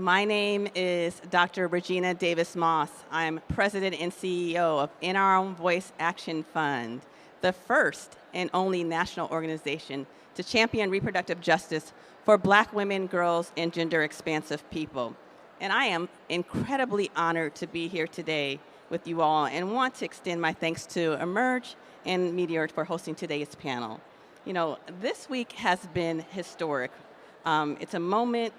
My name is Dr. Regina Davis Moss. I'm President and CEO of In Our Own Voice Action Fund, the first and only national organization to champion reproductive justice for Black women, girls, and gender-expansive people. And I am incredibly honored to be here today with you all and want to extend my thanks to Emerge and Meteor for hosting today's panel. You know, this week has been historic. It's a moment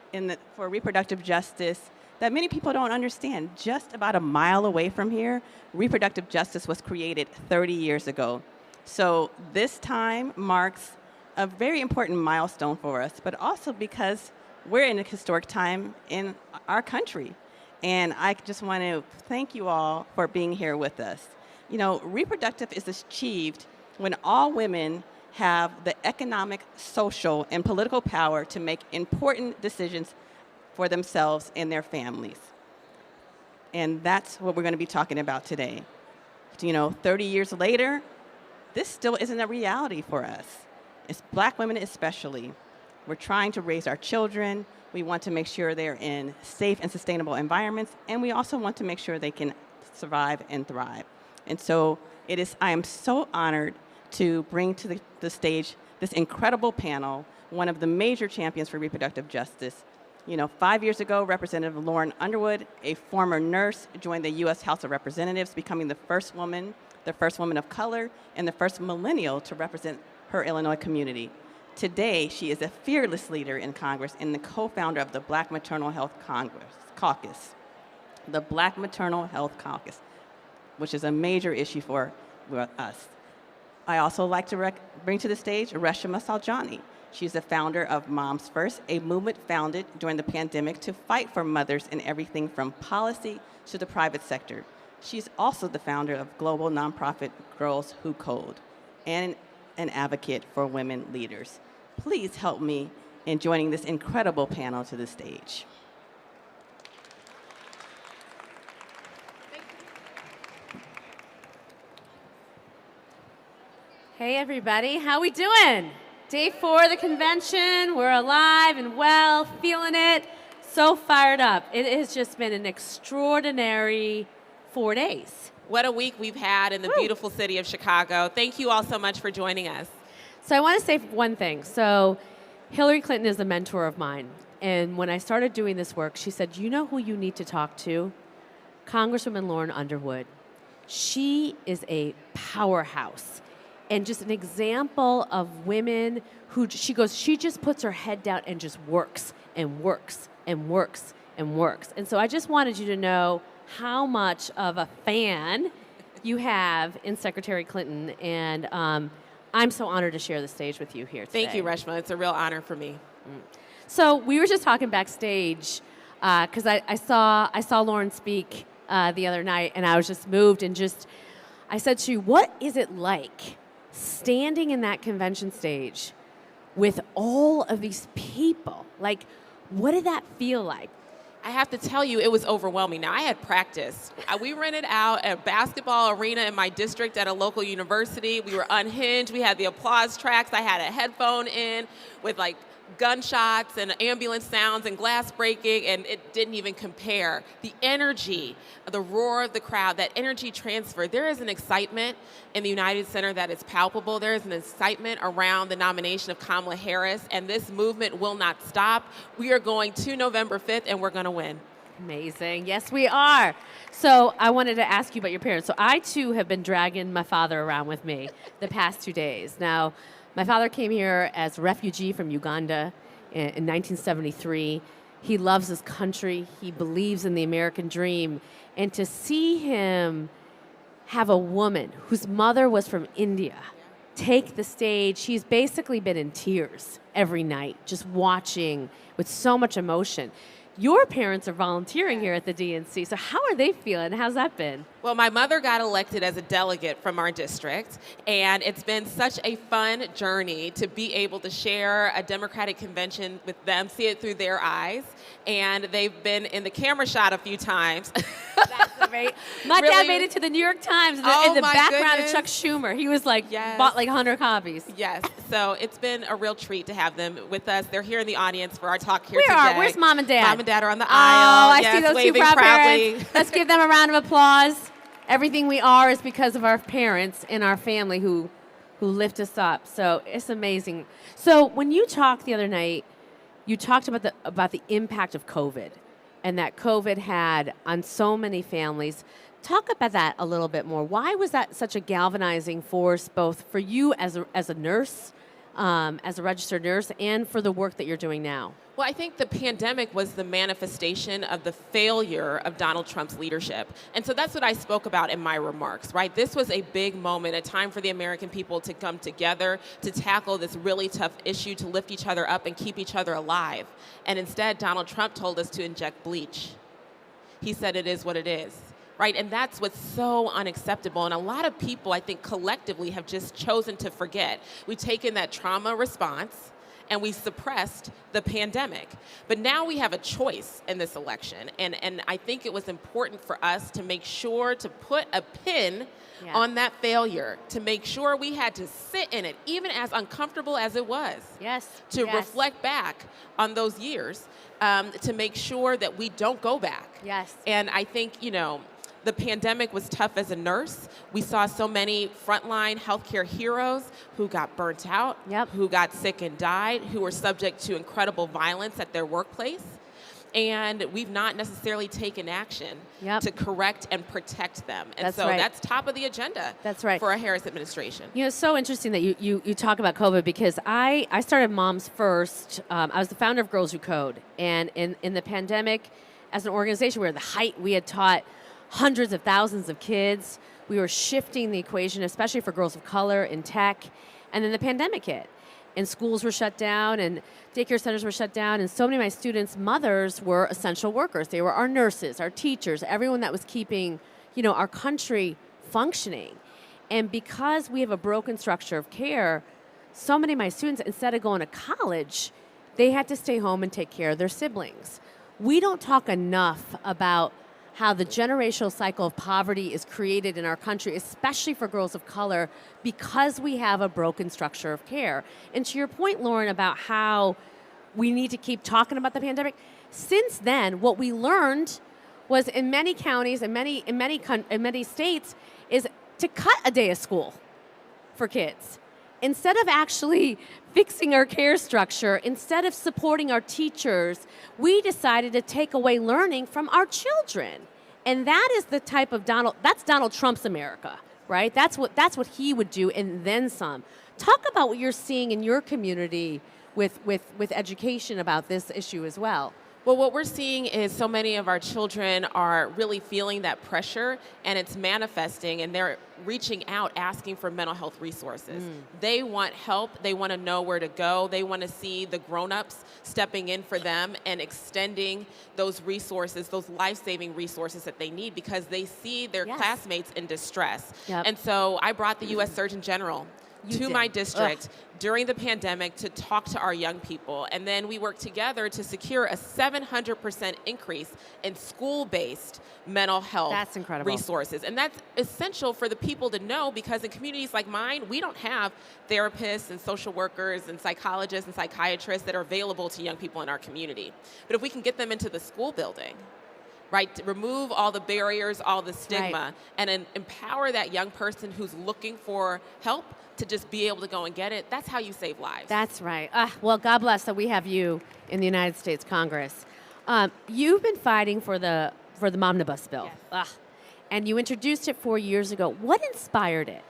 for reproductive justice that many people don't understand. Just about a mile away from here, reproductive justice was created 30 years ago. So this time marks a very important milestone for us, but also because we're in a historic time in our country. And I just want to thank you all for being here with us. You know, reproductive is achieved when all women have the economic, social, and political power to make important decisions for themselves and their families. And that's what we're going to be talking about today. You know, 30 years later, this still isn't a reality for us. It's Black women especially. We're trying to raise our children. We want to make sure they're in safe and sustainable environments, and we also want to make sure they can survive and thrive. And so I am so honored to bring to the stage this incredible panel, one of the major champions for reproductive justice. You know, 5 years ago, Representative Lauren Underwood, a former nurse, joined the U.S. House of Representatives, becoming the first woman of color, and the first millennial to represent her Illinois community. Today, she is a fearless leader in Congress and the co-founder of the Black Maternal Health Caucus. The Black Maternal Health Caucus, which is a major issue for us. I also like to bring to the stage Reshma Saujani. She's the founder of Moms First, a movement founded during the pandemic to fight for mothers in everything from policy to the private sector. She's also the founder of global nonprofit Girls Who Code and an advocate for women leaders. Please help me in joining this incredible panel to the stage. Hey everybody, how we doing? Day 4 of the convention, we're alive and well, feeling it, so fired up. It has just been an extraordinary 4 days. What a week we've had in the beautiful city of Chicago. Thank you all so much for joining us. So I want to say one thing. So Hillary Clinton is a mentor of mine. And when I started doing this work, she said, you know who you need to talk to? Congresswoman Lauren Underwood. She is a powerhouse. And just an example of women who, she just puts her head down and just works and works and works and works. And so I just wanted you to know how much of a fan you have in Secretary Clinton. And I'm so honored to share the stage with you here today. Thank you, Reshma. It's a real honor for me. So we were just talking backstage because I saw Lauren speak the other night, and I was just moved and I said to you, what is it like standing in that convention stage with all of these people? Like, what did that feel like? I have to tell you, it was overwhelming. Now, I had practiced. We rented out a basketball arena in my district at a local university. We were unhinged. We had the applause tracks. I had a headphone in with like gunshots and ambulance sounds and glass breaking, and it didn't even compare. The energy, the roar of the crowd, that energy transfer. There is an excitement in the United Center that is palpable. There is an excitement around the nomination of Kamala Harris, and this movement will not stop. We are going to November 5th, and we're going to win. Amazing. Yes, we are. So I wanted to ask you about your parents. So I, too, have been dragging my father around with me the past 2 days. Now, my father came here as a refugee from Uganda in 1973. He loves his country. He believes in the American dream. And to see him have a woman whose mother was from India take the stage, she's basically been in tears every night, just watching with so much emotion. Your parents are volunteering here at the DNC, so how are they feeling? How's that been? Well, my mother got elected as a delegate from our district, and it's been such a fun journey to be able to share a Democratic convention with them, see it through their eyes, and they've been in the camera shot a few times. That's right? My Really? dad made it to the New York Times in Oh, the my background goodness. of Chuck Schumer. He was like, Yes. bought like 100 copies. Yes, so it's been a real treat to have them with us. They're here in the audience for our talk here today. Where's mom and dad? Mom and dad are on the Oh, aisle. I yes, see those two waving proud proudly. parents. Let's give them a round of applause. Everything we are is because of our parents and our family who lift us up. So it's amazing. So when you talked the other night, you talked about the impact of COVID and that COVID had on so many families. Talk about that a little bit more. Why was that such a galvanizing force, both for you as a nurse, as a registered nurse, and for the work that you're doing now? Well, I think the pandemic was the manifestation of the failure of Donald Trump's leadership. And so that's what I spoke about in my remarks, right? This was a big moment, a time for the American people to come together, to tackle this really tough issue, to lift each other up and keep each other alive. And instead, Donald Trump told us to inject bleach. He said it is what it is. Right? And that's what's so unacceptable. And a lot of people, I think, collectively have just chosen to forget. We've taken that trauma response and we suppressed the pandemic. But now we have a choice in this election. And I think it was important for us to make sure to put a pin on that failure, to make sure we had to sit in it, even as uncomfortable as it was. Yes. To reflect back on those years, to make sure that we don't go back. Yes. And I think, the pandemic was tough as a nurse. We saw so many frontline healthcare heroes who got burnt out, who got sick and died, who were subject to incredible violence at their workplace. And we've not necessarily taken action to correct and protect them. And that's top of the agenda for a Harris administration. It's so interesting that you talk about COVID because I started Moms First. I was the founder of Girls Who Code. And in the pandemic, as an organization, we were at the height. We had taught hundreds of thousands of kids. We were shifting the equation, especially for girls of color in tech. And then the pandemic hit. And schools were shut down, and daycare centers were shut down, and so many of my students' mothers were essential workers. They were our nurses, our teachers, everyone that was keeping, our country functioning. And because we have a broken structure of care, so many of my students, instead of going to college, they had to stay home and take care of their siblings. We don't talk enough about how the generational cycle of poverty is created in our country, especially for girls of color, because we have a broken structure of care. And to your point, Lauren, about how we need to keep talking about the pandemic, since then, what we learned was in many counties and in many states is to cut a day of school for kids. Instead of actually fixing our care structure, instead of supporting our teachers, we decided to take away learning from our children. And that is the type of that's Donald Trump's America, right? That's what he would do, and then some. Talk about what you're seeing in your community with education about this issue as well. Well, what we're seeing is so many of our children are really feeling that pressure, and it's manifesting, and they're reaching out asking for mental health resources. They want help. They want to know where to go. They want to see the grown-ups stepping in for them and extending those resources, those life-saving resources that they need, because they see their classmates in distress. And so I brought the U.S. Surgeon General to my district during the pandemic to talk to our young people. And then we worked together to secure a 700% increase in school-based mental health resources. And that's essential for the people to know, because in communities like mine, we don't have therapists and social workers and psychologists and psychiatrists that are available to young people in our community. But if we can get them into the school building, right, to remove all the barriers, all the stigma, and empower that young person who's looking for help to just be able to go and get it, that's how you save lives. That's right. Well, God bless that we have you in the United States Congress. You've been fighting for the Momnibus bill, and you introduced it 4 years ago. What inspired it?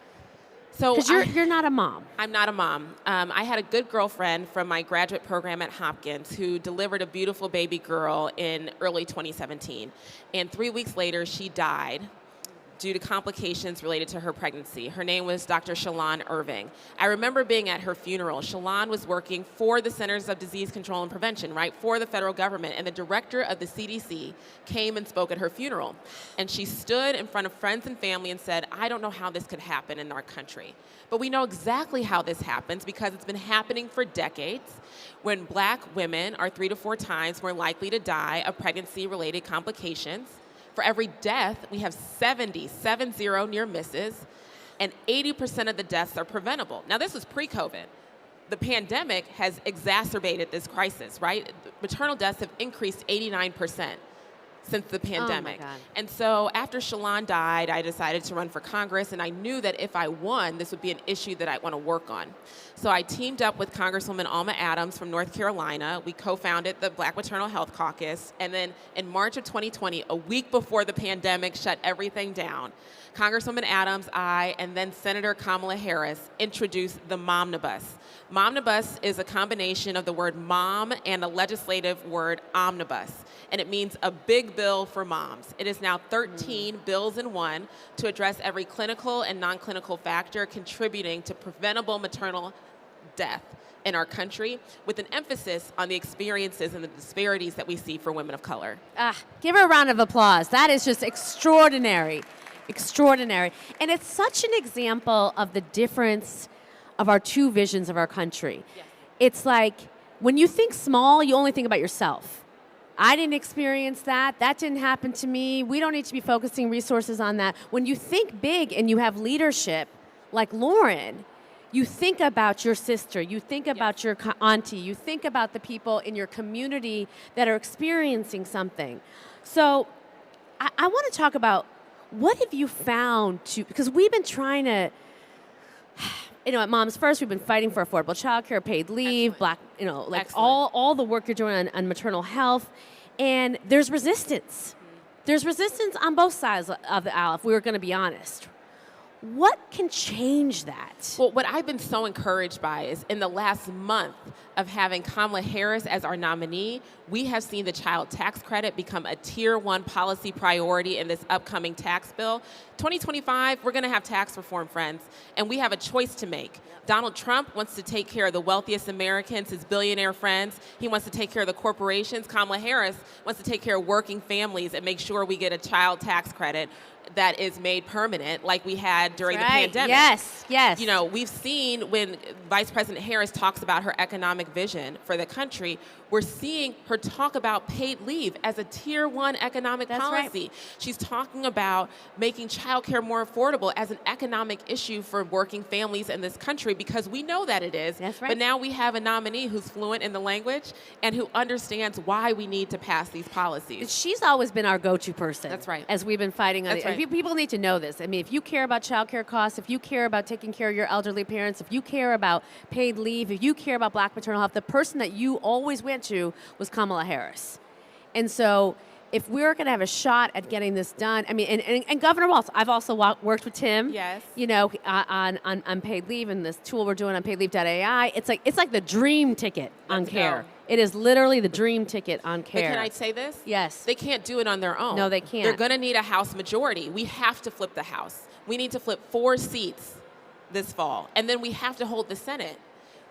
So because you're not a mom. I'm not a mom. I had a good girlfriend from my graduate program at Hopkins who delivered a beautiful baby girl in early 2017. And 3 weeks later, she died due to complications related to her pregnancy. Her name was Dr. Shalon Irving. I remember being at her funeral. Shalon was working for the Centers of Disease Control and Prevention, right, for the federal government, and the director of the CDC came and spoke at her funeral. And she stood in front of friends and family and said, I don't know how this could happen in our country. But we know exactly how this happens, because it's been happening for decades, when Black women are 3 to 4 times more likely to die of pregnancy-related complications For every death, we have 70 near misses, and 80% of the deaths are preventable. Now, this was pre-COVID. The pandemic has exacerbated this crisis, right? Maternal deaths have increased 89% since the pandemic. Oh my God. And so after Shalon died, I decided to run for Congress, and I knew that if I won, this would be an issue that I want to work on. So I teamed up with Congresswoman Alma Adams from North Carolina. We co-founded the Black Maternal Health Caucus, and then in March of 2020, a week before the pandemic shut everything down, Congresswoman Adams, I, and then Senator Kamala Harris introduced the Momnibus. Momnibus is a combination of the word mom and a legislative word omnibus, and it means a big bill for moms. It is now 13 bills in one to address every clinical and non-clinical factor contributing to preventable maternal death in our country, with an emphasis on the experiences and the disparities that we see for women of color. Give her a round of applause. That is just extraordinary. Extraordinary. And it's such an example of the difference of our two visions of our country. Yes. It's like, when you think small, you only think about yourself. I didn't experience that. That didn't happen to me. We don't need to be focusing resources on that. When you think big and you have leadership like Lauren, you think about your sister, you think about your auntie, you think about the people in your community that are experiencing something. So I want to talk about, what have you found because we've been trying to, at Moms First, we've been fighting for affordable childcare, paid leave, Excellent. all the work you're doing on maternal health, and there's resistance. There's resistance on both sides of the aisle, if we were going to be honest. What can change that? Well, what I've been so encouraged by is in the last month of having Kamala Harris as our nominee, we have seen the child tax credit become a tier 1 policy priority in this upcoming tax bill. 2025, we're going to have tax reform, friends, and we have a choice to make. Donald Trump wants to take care of the wealthiest Americans, his billionaire friends. He wants to take care of the corporations. Kamala Harris wants to take care of working families and make sure we get a child tax credit that is made permanent, like we had during the pandemic. Yes. We've seen when Vice President Harris talks about her economic vision for the country, we're seeing her talk about paid leave as a tier 1 economic policy. Right. She's talking about making childcare more affordable as an economic issue for working families in this country, because we know that it is. That's right. But now we have a nominee who's fluent in the language and who understands why we need to pass these policies. She's always been our go-to person. That's right. As we've been fighting on That's it. right. People need to know this. I mean, if you care about childcare costs, if you care about taking care of your elderly parents, if you care about paid leave, if you care about Black maternal health, the person that you always went to was Kamala Harris. And so if we're going to have a shot at getting this done, I mean, and Governor Walz, I've also worked with Tim, Yes. On paid leave, and this tool we're doing on paidleave.ai. It's like the dream ticket on Let's care. go. It is literally the dream ticket on care. But can I say this? Yes. They can't do it on their own. No, they can't. They're going to need a House majority. We have to flip the House. We need to flip 4 seats this fall. And then we have to hold the Senate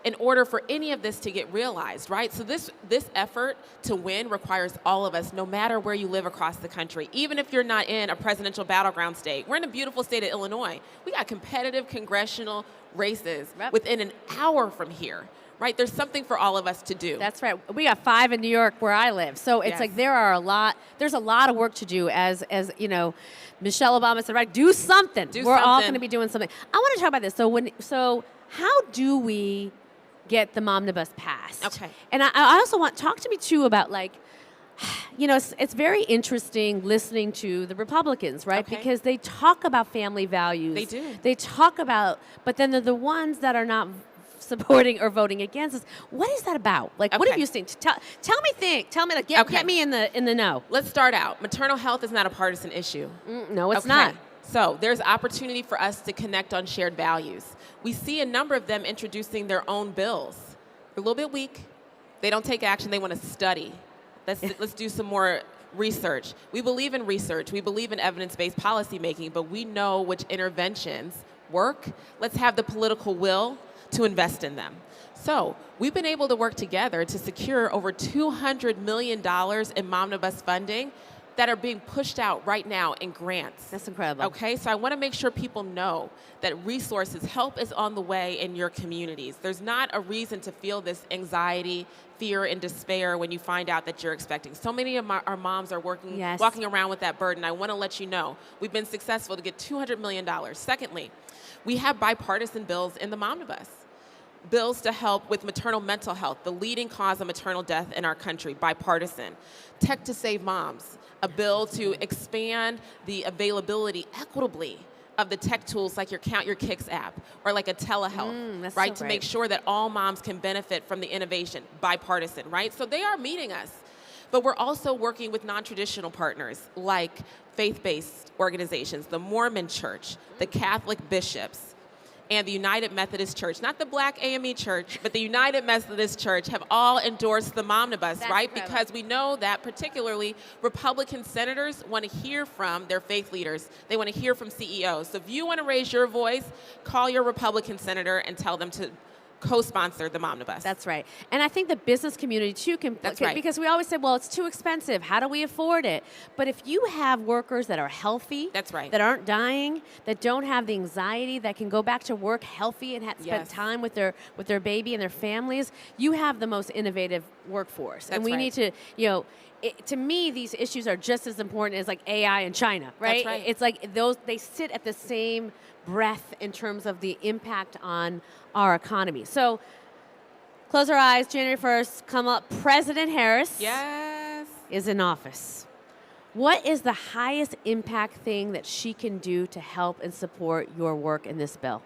in order for any of this to get realized, right? So this effort to win requires all of us, no matter where you live across the country. Even if you're not in a presidential battleground state. We're in a beautiful state of Illinois. We got competitive congressional races within an hour from here. Right, there's something for all of us to do. That's right. We got 5 in New York where I live, so it's like there's a lot of work to do. As Michelle Obama said, right? Do something. We're all going to be doing something. I want to talk about this. So how do we get the Momnibus passed? Okay. And I also talk to me too about it's very interesting listening to the Republicans, right? Okay. Because they talk about family values. They do. They talk about, but then they're the ones that are not supporting or voting against us. What is that about? What have you seen? Tell me, get me in the know. Let's start out. Maternal health is not a partisan issue. No, it's not. So there's opportunity for us to connect on shared values. We see a number of them introducing their own bills. They're a little bit weak. They don't take action. They want to study. Let's do some more research. We believe in research. We believe in evidence-based policymaking, but we know which interventions work. Let's have the political will to invest in them. So we've been able to work together to secure over $200 million in Momnibus funding that are being pushed out right now in grants. That's incredible. Okay, so I want to make sure people know that resources, help is on the way in your communities. There's not a reason to feel this anxiety, fear, and despair when you find out that you're expecting. So many of our moms are walking around with that burden. I want to let you know we've been successful to get $200 million. Secondly, we have bipartisan bills in the Momnibus. Bills to help with maternal mental health, the leading cause of maternal death in our country, bipartisan. Tech to Save Moms, a bill to expand the availability equitably of the tech tools like your Count Your Kicks app or like a telehealth, right? To make sure that all moms can benefit from the innovation, bipartisan, right? So they are meeting us. But we're also working with non-traditional partners like faith-based organizations, the Mormon Church, the Catholic bishops, and the United Methodist Church, not the Black AME Church, but the United Methodist Church have all endorsed the Momnibus, right? Incredible. Because we know that particularly Republican senators want to hear from their faith leaders. They want to hear from CEOs. So if you want to raise your voice, call your Republican senator and tell them to co-sponsor the Momnibus. That's right. And I think the business community too can, because we always say, well, it's too expensive. How do we afford it? But if you have workers that are healthy, that's right, that aren't dying, that don't have the anxiety, that can go back to work healthy and spend time with their baby and their families, you have the most innovative workforce. That's and we need to, to me, these issues are just as important as like AI in China, right? That's right. It's like they sit at the same breath in terms of the impact on our economy. So close our eyes, January 1st, come up. President Harris is in office. What is the highest impact thing that she can do to help and support your work in this bill?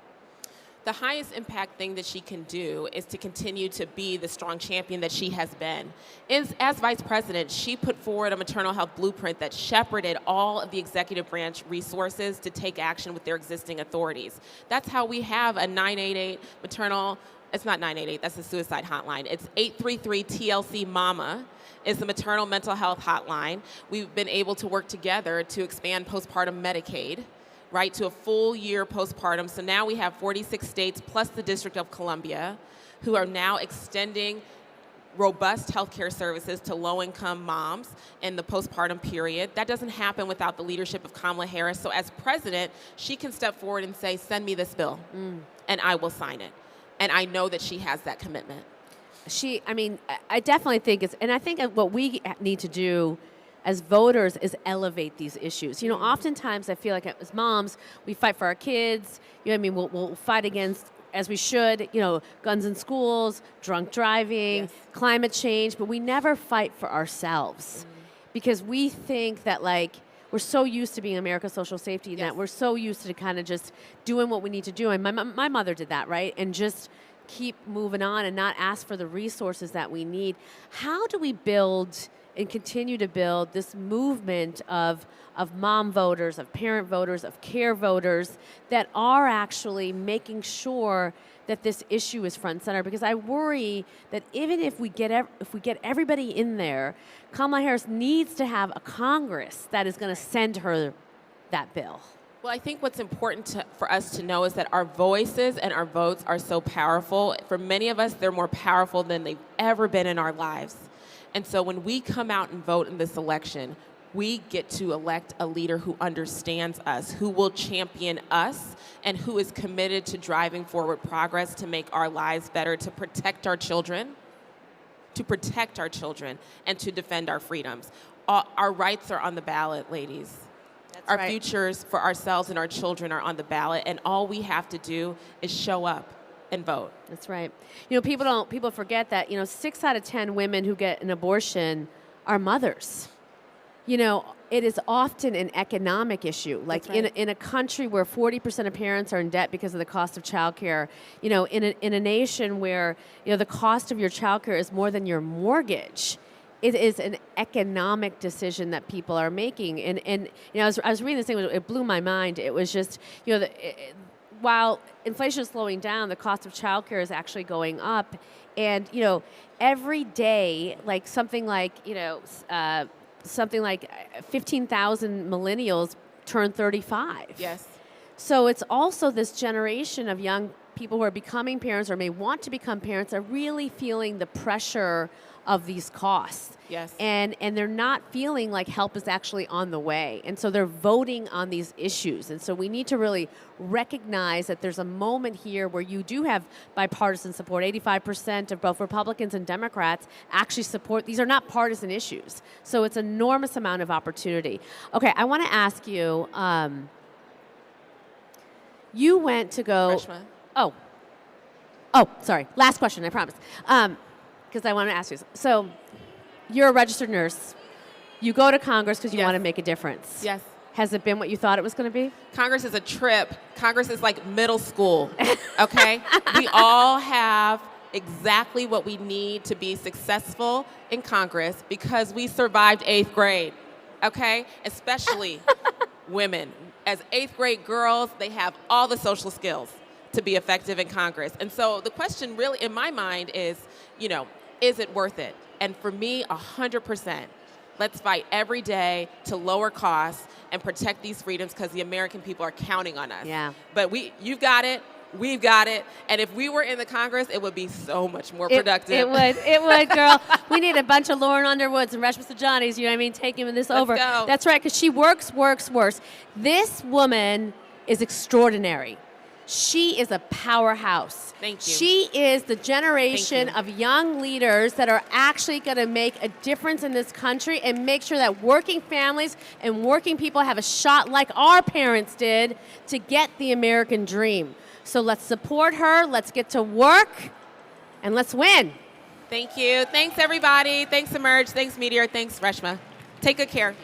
The highest impact thing that she can do is to continue to be the strong champion that she has been. As vice president, she put forward a maternal health blueprint that shepherded all of the executive branch resources to take action with their existing authorities. That's how we have a 988 maternal, it's not 988, that's the suicide hotline. It's 833-TLC-MAMA. Is the maternal mental health hotline. We've been able to work together to expand postpartum Medicaid, right, to a full year postpartum. So now we have 46 states plus the District of Columbia who are now extending robust healthcare services to low-income moms in the postpartum period. That doesn't happen without the leadership of Kamala Harris. So as president, she can step forward and say, send me this bill, and I will sign it. And I know that she has that commitment. I definitely think and I think what we need to do as voters is elevate these issues. Oftentimes I feel like as moms, we fight for our kids. We'll fight against, as we should, guns in schools, drunk driving, climate change, but we never fight for ourselves because we think that we're so used to being America's social safety net. We're so used to kind of just doing what we need to do. And my mother did that, right? And just keep moving on and not ask for the resources that we need. How do we build and continue to build this movement of mom voters, of parent voters, of care voters that are actually making sure that this issue is front and center? Because I worry that even if we get everybody in there, Kamala Harris needs to have a Congress that is going to send her that bill. Well, I think what's important for us to know is that our voices and our votes are so powerful. For many of us, they're more powerful than they've ever been in our lives. And so when we come out and vote in this election, we get to elect a leader who understands us, who will champion us, and who is committed to driving forward progress to make our lives better, to protect our children, and to defend our freedoms. Our rights are on the ballot, ladies. That's our right. futures for ourselves and our children are on the ballot, and all we have to do is show up and vote. That's right. People forget that 6 out of 10 women who get an abortion are mothers. It is often an economic issue. Like in a country where 40% of parents are in debt because of the cost of childcare, in a nation where the cost of your childcare is more than your mortgage. It is an economic decision that people are making, and I was reading this thing. It blew my mind. It was just while inflation is slowing down, the cost of childcare is actually going up, and every day, something like 15,000 millennials turn 35. Yes. So it's also this generation of young people who are becoming parents or may want to become parents are really feeling the pressure of these costs. Yes. And they're not feeling like help is actually on the way. And so they're voting on these issues. And so we need to really recognize that there's a moment here where you do have bipartisan support. 85% of both Republicans and Democrats actually support. These are not partisan issues. So it's an enormous amount of opportunity. Okay, I want to ask you, you went to go... Reshma. Oh, sorry. Last question, I promise. Because I want to ask you. So you're a registered nurse. You go to Congress because you Yes. want to make a difference. Yes. Has it been what you thought it was going to be? Congress is a trip. Congress is like middle school, okay? We all have exactly what we need to be successful in Congress because we survived 8th grade, okay? Especially women. As 8th grade girls, they have all the social skills to be effective in Congress. And so the question really in my mind is, is it worth it? And for me, 100%. Let's fight every day to lower costs and protect these freedoms because the American people are counting on us. Yeah. But you've got it. We've got it. And if we were in the Congress, it would be so much more productive. It would, girl. We need a bunch of Lauren Underwoods and Reshma Saujanis, you know what I mean, taking this over. Go. That's right, because she works. This woman is extraordinary. She is a powerhouse. Thank you. She is the generation of young leaders that are actually going to make a difference in this country and make sure that working families and working people have a shot like our parents did to get the American dream. So let's support her, let's get to work, and let's win. Thank you. Thanks, everybody. Thanks, Emerge. Thanks, Meteor. Thanks, Reshma. Take good care.